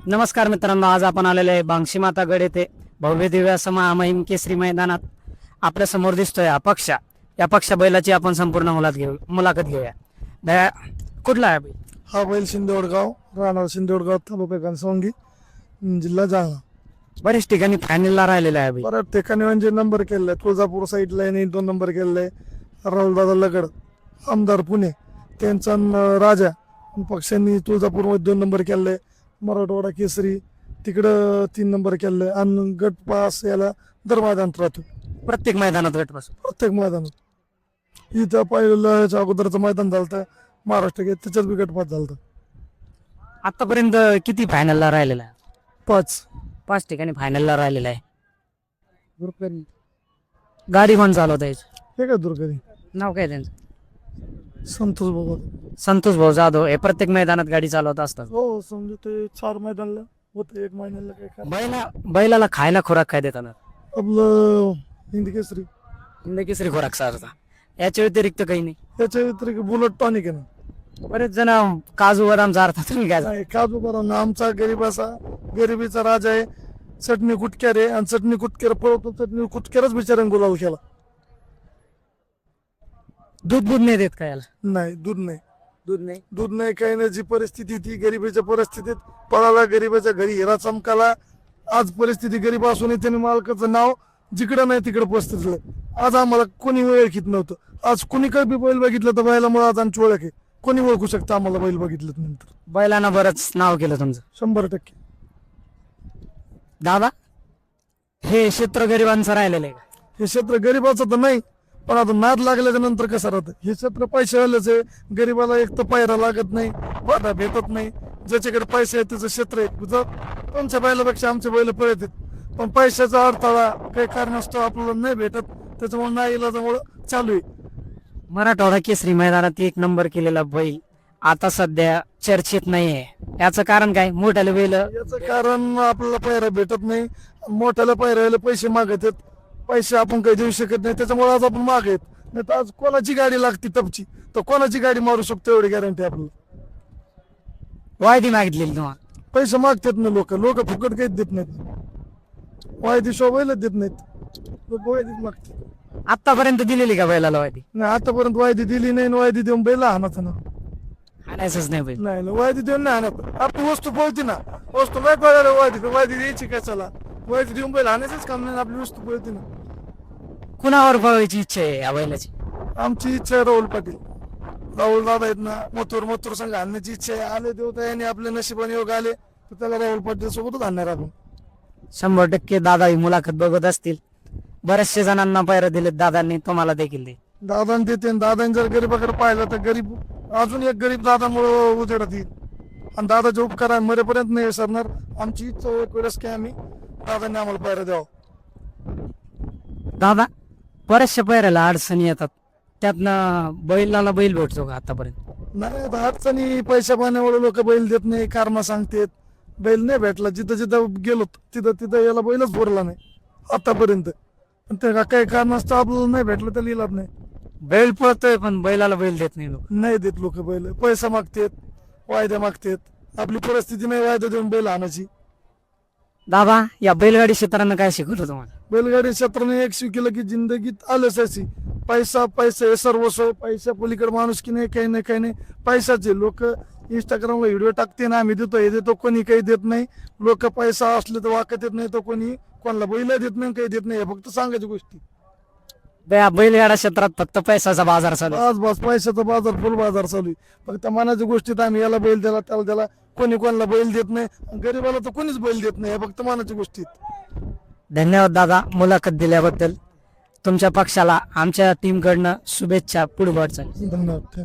नमस्कार मित्रांनो, आज आपण आलेले आहे बांगशी माता गड येथे भव्य दिव्य असं महामहिम केसरी मैदानात. आपल्या समोर दिसतोय हा पक्ष. या पक्ष बैलाची आपण संपूर्ण मुलाखत घेऊया. दया कुठला आहे बैल? हा बैल शिंदेवडगाव, राहणार शिंदेवडगाव, तालुका घनसावंगी, जिल्हा जालना. बरेच ठिकाणी फायनलला राहिलेला आहे बैल. बऱ्याच ठिकाणी म्हणजे नंबर केलेला आहे. तुळजापूर साईडला यांनी 2 नंबर केलेला आहे. राहुलदादा लगड, आमदार पुणे, त्यांचा राजा पक्षांनी तुळजापूरमध्ये 2 नंबर केलेला आहे. मराठवाडा केसरी तिकडं 3 नंबर केलेला आहे. आणि गट पास याला दर मैदानात राहतो. प्रत्येक मैदानात गट बसतो. प्रत्येक मैदानात इथं पहिलं याच्या अगोदरचं मैदान झालं महाराष्ट्र गेट, त्याच्यात बी गट पास झालं. आतापर्यंत किती फायनलला राहिलेला आहे? 5 ठिकाणी फायनलला राहिलेला आहे. गाडी कोण चालवत आहे? हे काय दुर्गधी नाव काय त्यांचं? संतोष बाबा. संतोष भाऊ जाधव. हे प्रत्येक मैदानात गाडी चालवत असतात. हो, समजा ते 4 मैदानला होतं, 1 महिन्याला काय काय बैलाला खायला खुराक काय देतात? आपलं हिंदी केसरी. हिंद केसरी खुराक सारखा. याच्या व्यतिरिक्त काही नाही. त्याच्या व्यतिरिक्त बुलेट टॉनिक आहे ना. बरेच जण काजू बदाम चारतात. तुम्ही काय? नाही, काजू बरं आमचा गरिबीचा राजा आहे. चटणी कुटक्यार आहे आणि चटणी कुटक्यार पळवतो. चटणी कुटक्यारच बिचाऱ्याने गुलाल केला. दूध नाही देत का याला? नाही, दूध नाही. दूध नाही. काही नाही. जी परिस्थिती ती गरिबीच्या परिस्थितीत पळाला, गरिबाच्या घरी हिरा चमकाला. आज परिस्थिती गरीब असूनही त्याने मालकाचं नाव जिकडं नाही तिकडं पसरलं. आज आम्हाला कोणी ओळखीत नव्हतं. आज कोणी काय बी बैल बघितलं तर बैलामुळे आज आमची ओळख आहे. कोणी ओळखू शकतं आम्हाला बैल बघितलं नंतर. बैलानं बरंच नाव केलं तुमचं. 100%. दादा, हे क्षेत्र गरिबांचं राहिलेलं आहे का? हे क्षेत्र गरीबाचं तर नाही, पण आता नाद लागल्याच्या नंतर कसं राहतं. हे क्षेत्र पैशावाल्याच आहे. गरीबाला एक तर पायरा लागत नाही, वाटा भेटत नाही. ज्याच्याकडे पैसे आहेत त्याचं क्षेत्र आहे. तुमच्या बैलापेक्षा आमचे बैल पळत आहेत, पण पैशाचा अडथळा काही कारणास्तव आपल्याला नाही भेटत. त्याच्यामुळे नाही इलाजामुळे चालू आहे. मराठवाडा केसरी मैदानात 1 नंबर केलेला बैल आता सध्या चर्चेत नाहीये. याचं कारण काय? मोठ्याले बैल. याचं कारण आपल्याला पायरा भेटत नाही. मोठ्याला पायऱ्याला पैसे मागत आहेत. पैसे आपण काही देऊ शकत नाही. त्याच्यामुळे आज आपण माग आहेत. नाही तर आज कोणाची गाडी लागते टपची तर कोणाची गाडी मारू शकतो एवढी गॅरंटी आपल्याला. वायदी मागितलेली तुम्हाला? पैसे मागतात ना लोक फुकट काहीच देत नाहीत. वायदी शोभायला देत नाहीत लोक. वायदीच मागतात. आतापर्यंत दिलेली का बैलाला वायदी? नाही, आतापर्यंत वायदी दिली नाही. वायदी देऊन बैल हाणाचं ना. हाणायचंच नाही बैल. नाही, वायदी देऊन नाही हाणत. आपली वस्तू पळती ना. वस्तू नाही पळायला वायदी द्यायची काय? चला, वायदी देऊन बैल हाणायचंच काम नाही. आपली वस्तू पळती ना. कुणावर पळवायची इच्छा आहे या बैलाची? आमची इच्छा आहे राहुल पाटील. राहुल दादा आहेत ना, मथुर संघ आणण्याची इच्छा आहे. आले देवता यांनी आपल्या नशिबाने योग आले तर त्याला राहुल पाटील सोबतच आणणार आपण. 100% दादा ही मुलाखत बघत असतील. बऱ्याचशा जणांना पैर दिलेत दादांनी, तुम्हाला देखील दे. दादांनी देते. दादांनी जर गरीबाकडे पाहिलं तर गरीब अजून एक गरीब दादामुळे उजेडात येईल. आणि दादाचे उपकार आहे मरेपर्यंत नाही विसरणार. आमची इच्छा एक वेळेस की आम्ही दादांनी आम्हाला पायऱ्या द्यावं. दादा, बऱ्याचशा पैऱ्याला अडचणी येतात, त्यातनं बैलाला बैल भेटतो का आतापर्यंत? नाही, आता अडचणी पैशा पाण्यामुळे लोक बैल देत नाही, कारण सांगतात. बैल नाही भेटला. जिथं जिथं गेलो तिथं याला बैलच भरला नाही आतापर्यंत. पण ते काही कारणास्तव आपल्याला नाही भेटलं तर लिहिलाच नाही. बैल पळतोय पण बैलाला बैल देत नाही लोक. नाही देत लोक बैल. पैसा मागतात, वायद्या मागतात. आपली परिस्थिती नाही वायदा देऊन बैल आणायची. दादा, या बैलगाडी क्षेत्रानं काय शिकवलं तुम्हाला? बैलगाडी क्षेत्राने एक शिकलं की जिंदगीत आलंच अशी पैसा हे सर्वस्व. पैसा पलीकडे माणूस की नाही, काही नाही. पैशाचे लोक इंस्टाग्रामला व्हिडिओ टाकते ना, आम्ही देतो हे देतो. कोणी काही देत नाही. लोक पैसा असले तर वाकत येत नाही, तर कोणी कोणाला बैल देत नाही, काही देत नाही. फक्त सांगायची गोष्टी. बैलगाडा क्षेत्रात फक्त पैशाचा बाजार चालू आहे. आज बस पैशाचा बाजार, फुल बाजार चालू आहे. फक्त मनाच्या गोष्टीत आम्ही याला बैल दिला त्याला दिला. कोणी कोणाला बैल देत नाही. गरीबाला तर कोणीच बैल देत नाही. फक्त मनाच्या गोष्टीत. धन्यवाद दादा, मुलाखत दिल्याबद्दल. तुमच्या पक्षाला आमच्या टीमकडनं शुभेच्छा. पुढे वाटचाल. धन्यवाद.